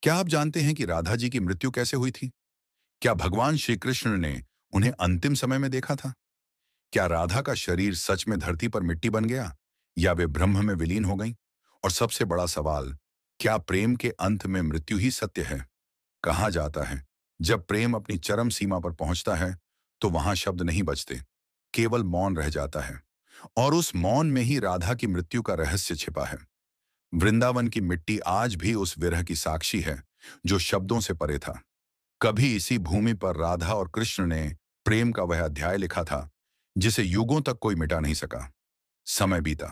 क्या आप जानते हैं कि राधा जी की मृत्यु कैसे हुई थी? क्या भगवान श्री कृष्ण ने उन्हें अंतिम समय में देखा था? क्या राधा का शरीर सच में धरती पर मिट्टी बन गया या वे ब्रह्म में विलीन हो गईं? और सबसे बड़ा सवाल, क्या प्रेम के अंत में मृत्यु ही सत्य है? कहा जाता है, जब प्रेम अपनी चरम सीमा पर पहुंचता है, तो वहां शब्द नहीं बचते, केवल मौन रह जाता है। और उस मौन में ही राधा की मृत्यु का रहस्य छिपा है। वृंदावन की मिट्टी आज भी उस विरह की साक्षी है, जो शब्दों से परे था। कभी इसी भूमि पर राधा और कृष्ण ने प्रेम का वह अध्याय लिखा था, जिसे युगों तक कोई मिटा नहीं सका। समय बीता,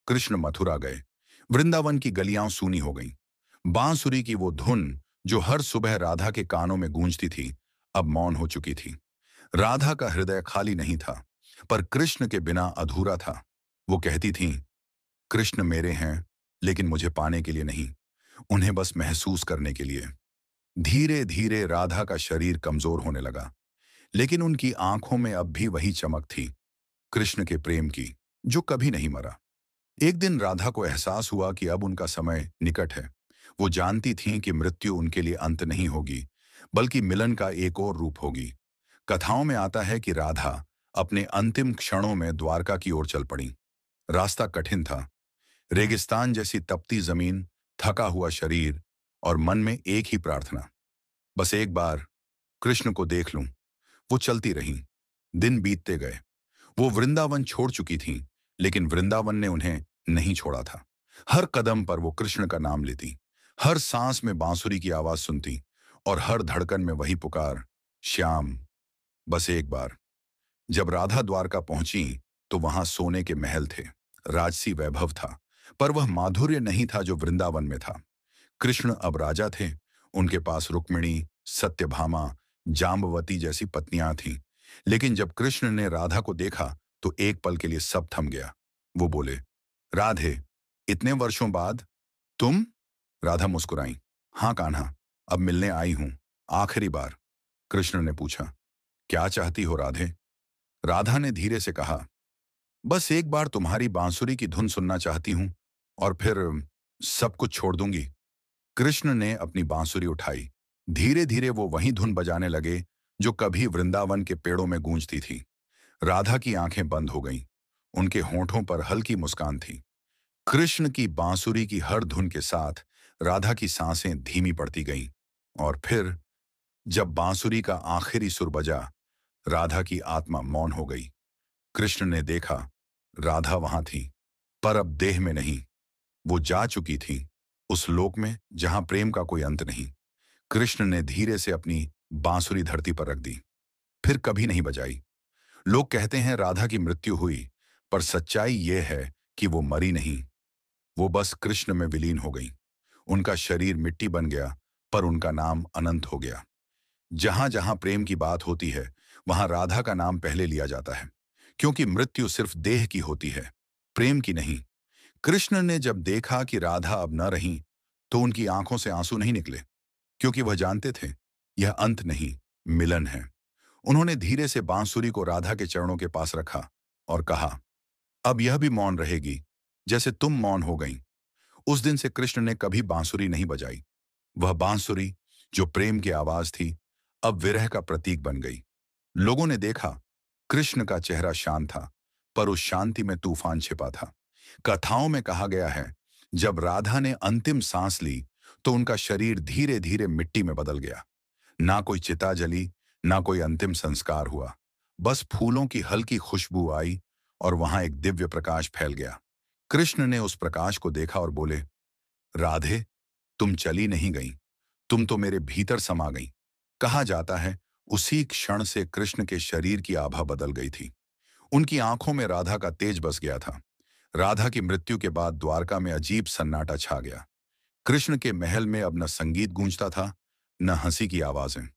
कृष्ण मथुरा गए, वृंदावन की गलियां सूनी हो गईं। बांसुरी की वो धुन जो हर सुबह राधा के कानों में गूंजती थी, अब मौन हो चुकी थी। राधा का हृदय खाली नहीं था, पर कृष्ण के बिना अधूरा था। वो कहती थीं, कृष्ण मेरे हैं, लेकिन मुझे पाने के लिए नहीं, उन्हें बस महसूस करने के लिए। धीरे धीरे राधा का शरीर कमजोर होने लगा, लेकिन उनकी आंखों में अब भी वही चमक थी, कृष्ण के प्रेम की, जो कभी नहीं मरा। एक दिन राधा को एहसास हुआ कि अब उनका समय निकट है। वो जानती थीं कि मृत्यु उनके लिए अंत नहीं होगी, बल्कि मिलन का एक और रूप होगी। कथाओं में आता है कि राधा अपने अंतिम क्षणों में द्वारका की ओर चल पड़ी। रास्ता कठिन था, रेगिस्तान जैसी तपती जमीन, थका हुआ शरीर और मन में एक ही प्रार्थना, बस एक बार कृष्ण को देख लूं। वो चलती रहीं। दिन बीतते गए। वो वृंदावन छोड़ चुकी थीं, लेकिन वृंदावन ने उन्हें नहीं छोड़ा था। हर कदम पर वो कृष्ण का नाम लेती, हर सांस में बांसुरी की आवाज सुनती और हर धड़कन में वही पुकार, श्याम, बस एक बार। जब राधा द्वारका पहुंची, तो वहां सोने के महल थे, राजसी वैभव था, पर वह माधुर्य नहीं था जो वृंदावन में था। कृष्ण अब राजा थे, उनके पास रुक्मिणी, सत्यभामा, जाम्बवती जैसी पत्नियां थीं। लेकिन जब कृष्ण ने राधा को देखा, तो एक पल के लिए सब थम गया। वो बोले, राधे, इतने वर्षों बाद तुम? राधा मुस्कुराई। हाँ कान्हा, अब मिलने आई हूं, आखिरी बार। कृष्ण ने पूछा, क्या चाहती हो राधे? राधा ने धीरे से कहा, बस एक बार तुम्हारी बांसुरी की धुन सुनना चाहती हूं, और फिर सब कुछ छोड़ दूंगी। कृष्ण ने अपनी बांसुरी उठाई। धीरे धीरे वो वही धुन बजाने लगे, जो कभी वृंदावन के पेड़ों में गूंजती थी। राधा की आंखें बंद हो गईं। उनके होठों पर हल्की मुस्कान थी। कृष्ण की बांसुरी की हर धुन के साथ राधा की सांसें धीमी पड़ती गईं। और फिर जब बांसुरी का आखिरी सुर बजा, राधा की आत्मा मौन हो गई। कृष्ण ने देखा, राधा वहां थी, पर अब देह में नहीं। वो जा चुकी थी, उस लोक में जहां प्रेम का कोई अंत नहीं। कृष्ण ने धीरे से अपनी बांसुरी धरती पर रख दी, फिर कभी नहीं बजाई। लोग कहते हैं राधा की मृत्यु हुई, पर सच्चाई यह है कि वो मरी नहीं, वो बस कृष्ण में विलीन हो गई। उनका शरीर मिट्टी बन गया, पर उनका नाम अनंत हो गया। जहां जहां प्रेम की बात होती है, वहां राधा का नाम पहले लिया जाता है, क्योंकि मृत्यु सिर्फ देह की होती है, प्रेम की नहीं। कृष्ण ने जब देखा कि राधा अब न रही, तो उनकी आंखों से आंसू नहीं निकले, क्योंकि वह जानते थे, यह अंत नहीं, मिलन है। उन्होंने धीरे से बांसुरी को राधा के चरणों के पास रखा और कहा, अब यह भी मौन रहेगी, जैसे तुम मौन हो गईं। उस दिन से कृष्ण ने कभी बांसुरी नहीं बजाई। वह बांसुरी, जो प्रेम की आवाज थी, अब विरह का प्रतीक बन गई। लोगों ने देखा, कृष्ण का चेहरा शांत था, पर उस शांति में तूफान छिपा था। कथाओं में कहा गया है, जब राधा ने अंतिम सांस ली, तो उनका शरीर धीरे धीरे मिट्टी में बदल गया। ना कोई चिता जली, ना कोई अंतिम संस्कार हुआ। बस फूलों की हल्की खुशबू आई, और वहां एक दिव्य प्रकाश फैल गया। कृष्ण ने उस प्रकाश को देखा और बोले, राधे, तुम चली नहीं गई, तुम तो मेरे भीतर समा गई। कहा जाता है, उसी क्षण से कृष्ण के शरीर की आभा बदल गई थी। उनकी आंखों में राधा का तेज बस गया था। राधा की मृत्यु के बाद द्वारका में अजीब सन्नाटा छा गया। कृष्ण के महल में अब न संगीत गूंजता था, न हंसी की आवाजें।